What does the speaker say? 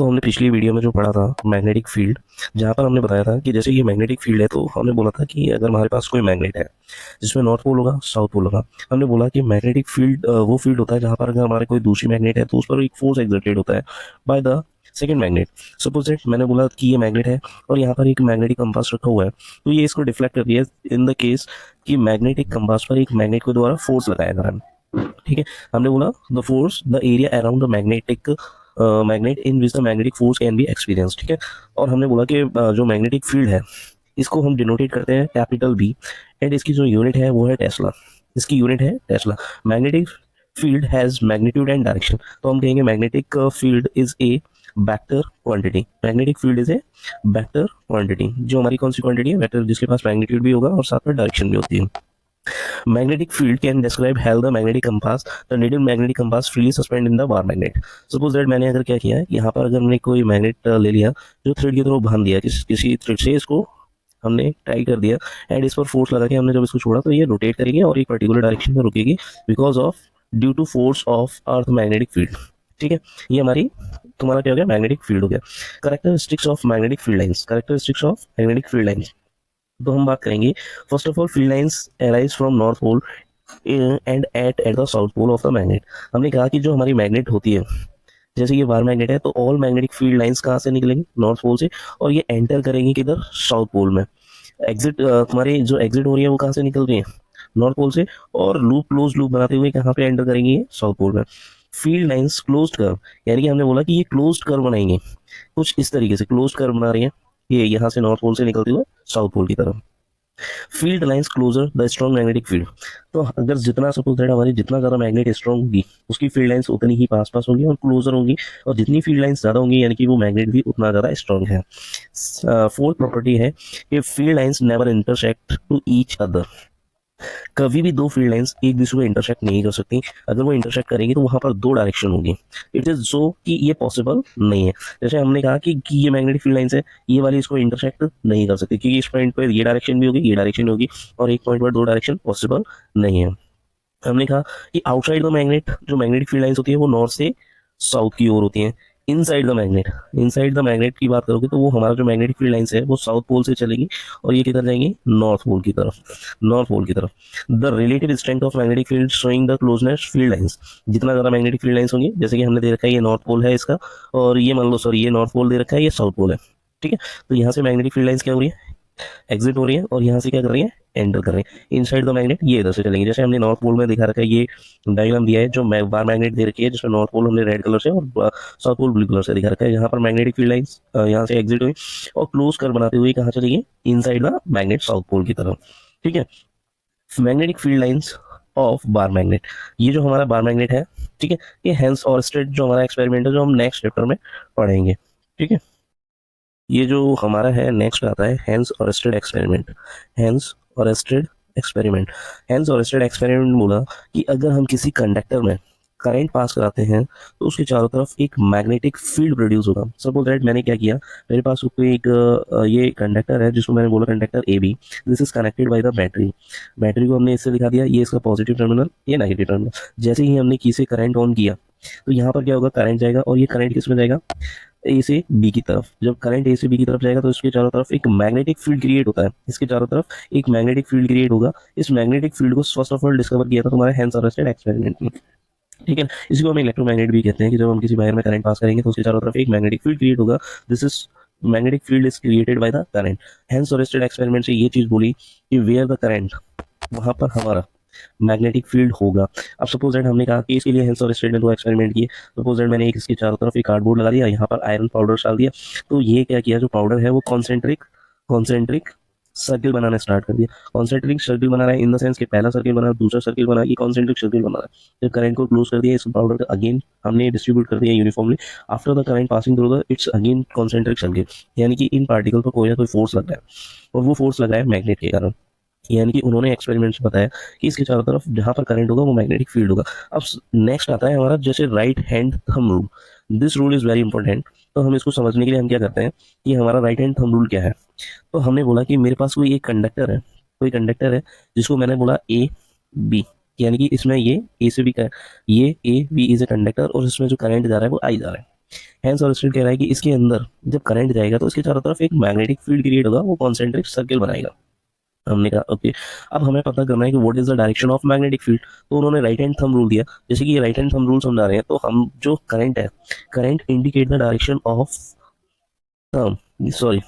तो हमने पिछली वीडियो में जो पढ़ा था मैग्नेटिक फील्ड, जहाँ पर हमने बताया था कि जैसे ये मैग्नेटिक फील्ड है तो हमने बोला था कि अगर हमारे पास कोई मैग्नेट है जिसमें नॉर्थ पोल होगा साउथ पोल होगा, हमने बोला कि मैग्नेटिक फील्ड वो फील्ड होता है जहाँ पर अगर हमारे कोई दूसरी मैग्नेट है तो उस पर एक फोर्स एक्सर्टेड होता है by the second magnet. Suppose that मैंने बोला कि ये मैग्नेट है और यहाँ पर एक मैग्नेटिक कंपास रखा हुआ है, तो ये इसको डिफ्लेक्ट कर दिया इन द केस कि मैग्नेटिक कंपास पर एक मैग्नेट के द्वारा फोर्स लगाया जा रहा है। ठीक है, हमने बोला the force the area around the magnetic magnet in which the magnetic force can be experience. ठीक है, और हमने बोला कि जो मैग्नेटिक फील्ड है इसको हम डिनोटेट करते हैं कैपिटल बी, एंड इसकी जो यूनिट है वो है टेस्ला। इसकी यूनिट है Tesla. Magnetic field has magnitude and direction, तो हम कहेंगे magnetic field is a vector quantity. Magnetic field is a vector quantity, जो हमारी कौन सी क्वांटिटी है, वेक्टर, जिसके पास मैग्नीट्यूड भी होगा और साथ में डायरेक्शन भी होती है। Magnetic field can describe how the magnetic compass, the needle magnetic compass freely suspend in the bar magnet. Suppose that मैंने अगर क्या किया है, यहाँ पर अगर मैंने कोई मैग्नेट ले लिया जो थ्रेड के थ्रू बांध दिया, किसी थ्रेड से इसको हमने टाई कर दिया एंड इस पर फोर्स लगा के हमने जब इसको छोड़ा तो ये रोटेट करेगी और एक पर्टिकुलर डायरेक्शन में रुकेगी because of due to force of earth magnetic field. ठीक है, ये हमारी तुम्हारा क्या हो गया, मैग्नेटिक फील्ड हो गया। Characteristics of magnetic field lines, characteristics of magnetic field lines, तो हम बात करेंगे। First of all, field lines arise from north pole and at the south pole of the magnet. हमने कहा कि जो हमारी मैग्नेट होती है, जैसे ये बार मैग्नेट है तो ऑल मैग्नेटिक फील्ड लाइंस कहाँ से निकलेंगी, नॉर्थ पोल से, और ये एंटर करेंगी किधर, साउथ पोल में। एग्जिट तुम्हारी जो एग्जिट हो रही है वो कहाँ से निकल रही है, नॉर्थ पोल से, और लूप क्लोज लूप बनाते हुए कहाँ पे एंटर करेंगी, ये साउथ पोल में। फील्ड लाइंस क्लोज्ड कर्व, यानी कि हमने बोला कि ये क्लोज्ड कर्व बनाएंगे, कुछ इस तरीके से क्लोज्ड कर्व बना रही है, ये यहाँ से नॉर्थ पोल से निकलते हुए साउथ पोल की तरफ। Field lines closer the strong magnetic field, तो अगर जितना सपोज दैट हमारी जितना ज्यादा मैग्नेट स्ट्रॉन्ग होगी उसकी फील्ड लाइंस उतनी ही पास पास होंगी और क्लोजर होंगी, और जितनी फील्ड लाइंस ज्यादा होंगी यानी कि वो मैग्नेट भी उतना ज्यादा स्ट्रॉन्ग है। फोर्थ प्रॉपर्टी है कि field lines never intersect to each other, कभी भी दो फील्ड लाइंस एक दूसरे को इंटरसेक्ट नहीं कर सकती। अगर वो इंटरसेक्ट करेंगी तो वहां पर दो डायरेक्शन होगी। इट इज सो कि ये पॉसिबल नहीं है। जैसे हमने कहा कि ये मैग्नेटिक फील्ड लाइंस है, ये वाली इसको इंटरसेक्ट नहीं कर सकती क्योंकि इस पॉइंट पर ये डायरेक्शन भी होगी, ये डायरेक्शन भी होगी, और एक पॉइंट पर दो डायरेक्शन पॉसिबल नहीं है। हमने कहा कि आउटसाइड द मैग्नेट जो मैग्नेटिक फील्ड लाइंस होती है वो नॉर्थ से साउथ की ओर होती है। इनसाइड द मैग्नेट की बात करोगे तो वो हमारा जो मैग्नेटिक फील्ड लाइंस है वो साउथ पोल से चलेगी और ये किधर जाएंगी, नॉर्थ पोल की तरफ, नॉर्थ पोल की तरफ। The relative strength of magnetic field showing the closeness field lines, जितना ज्यादा मैग्नेटिक फील्ड लाइंस होंगी, जैसे कि हमने दे रखा है ये नॉर्थ पोल है इसका, और ये मान लो सॉरी ये नॉर्थ पोल दे रखा है, ये साउथ पोल है। ठीक है, तो यहाँ से मैग्नेटिक फील्ड लाइंस क्या हो रही है, एग्जिट हो रही है, और यहाँ से क्या कर रही है, एंटर कर रही है। इनसाइड द मैग्नेट ये इधर से चलेंगे, जैसे हमने नॉर्थ पोल में दिखा रखा है, ये डायग्राम दिया है जो बार मैग्नेट दे रखी है जिसमें नॉर्थ पोल हमने रेड कलर से और साउथ पोल ब्लू कलर से दिखा रखा है। यहाँ पर मैग्नेटिक फील्ड लाइंस यहाँ से एग्जिट हुई और क्लोज कर बनाते हुए कहाँ चलेगी, inside the magnet south pole की तरफ। ठीक है, magnetic field lines of bar magnet, ये जो हमारा बार मैग्नेट है, ठीक है, ये हेंस और स्ट्रेट जो हमारा एक्सपेरिमेंट है जो हम नेक्स्ट चैप्टर में पढ़ेंगे। ठीक है, ये जो हमारा है नेक्स्ट आता है हेंस और स्ट्रेट एक्सपेरिमेंट। हेंस और स्ट्रेट एक्सपेरिमेंट, हेंस और स्ट्रेट एक्सपेरिमेंट बोला कि अगर हम किसी कंडक्टर में करंट पास कराते हैं तो उसके चारों तरफ एक मैग्नेटिक फील्ड प्रोड्यूस होगा। सपोज दैट मैंने क्या किया, मेरे पास कोई एक ये कंडक्टर है जिसको मैंने बोला conductor A B, this is connected by the battery. Battery को हमने इससे दिखा दिया, ये इसका पॉजिटिव टर्मिनल, ये नेगेटिव टर्मिनल। जैसे ही हमने की से करंट ऑन किया तो यहाँ पर क्या होगा, करंट जाएगा, और ये करंट किस में जाएगा, ए से बी की तरफ। जब करंट ए से बी की तरफ जाएगा तो इसके चारों तरफ एक मैग्नेटिक फील्ड क्रिएट होता है, इसके चारों तरफ एक मैग्नेटिक फील्ड क्रिएट होगा। इस मैग्नेटिक फील्ड को फर्स्ट ऑफ ऑल डिस्कवर किया था तुम्हारे हेंस और स्ट्रेट एक्सपेरिमेंट में। ठीक है, इसी को हम इलेक्ट्रोमैग्नेट भी कहते हैं कि जब हम किसी वायर में करंट पास करेंगे तो उसके चारों तरफ एक मैग्नेटिक फील्ड क्रिएट होगा। This is magnetic field is created by the current. Hence और स्ट्रेट एक्सपेरिमेंट से ये चीज बोली कि वेयर द करंट, वहां पर हमारा मैग्नेटिक फील्ड होगा। अब सपोज दैट हमने कहा कि इसके लिए हेंस और स्ट्रेट ने दो एक्सपेरिमेंट किए। सपोज दैट मैंने एक इसके चारों तरफ एक कार्डबोर्ड लगा दिया, यहाँ पर आयरन पाउडर डाल दिया, तो ये क्या किया, जो पाउडर है वो कॉन्सेंट्रिक सर्किल बनाना स्टार्ट कर दिया। कॉन्सेंट्रिक सर्किल बना रहा है इन द सेंस कि पहला सर्किल बना, दूसरा सर्किल बना, ये कॉन्सेंट्रिक सर्किल बना रहा है। जब करंट को क्लोज कर दिया, इस पाउडर का अगेन हमने डिस्ट्रीब्यूट कर दिया uniformly. After the current passing through the it's again concentric circle, यानी कि इन पार्टिकल पर कोई ना कोई फोर्स लग रहा है, और वो फोर्स लगा है मैग्नेट के कारण। यानी कि उन्होंने एक्सपेरिमेंट से बताया कि इसके चारों तरफ जहां पर करंट होगा वो मैग्नेटिक फील्ड होगा। अब नेक्स्ट आता है हमारा जैसे right hand thumb rule. This rule is very important. तो हम इसको समझने के लिए हम क्या करते हैं कि हमारा राइट हैंड थंब रूल क्या है। तो हमने बोला कि मेरे पास कोई एक कंडक्टर है, जिसको मैंने बोला ए बी, यानी कि इसमें ये ए से बी का, ये A B is a conductor, और इसमें जो करंट जा रहा है वो आई जा रहा है। हैंस और स्ट्रेट कह रहा है कि इसके अंदर जब करंट जाएगा तो इसके चारों तरफ एक मैग्नेटिक फील्ड क्रिएट होगा, वो कॉन्सेंट्रिक सर्किल बनाएगा। हमने कहा ओके, अब हमें पता करना है कि what is the direction of magnetic field. तो उन्होंने राइट हैंड थंब रूल दिया। जैसे कि ये राइट हैंड थंब रूल समझा रहे हैं, तो हम जो करंट है, current indicate the direction of, sorry,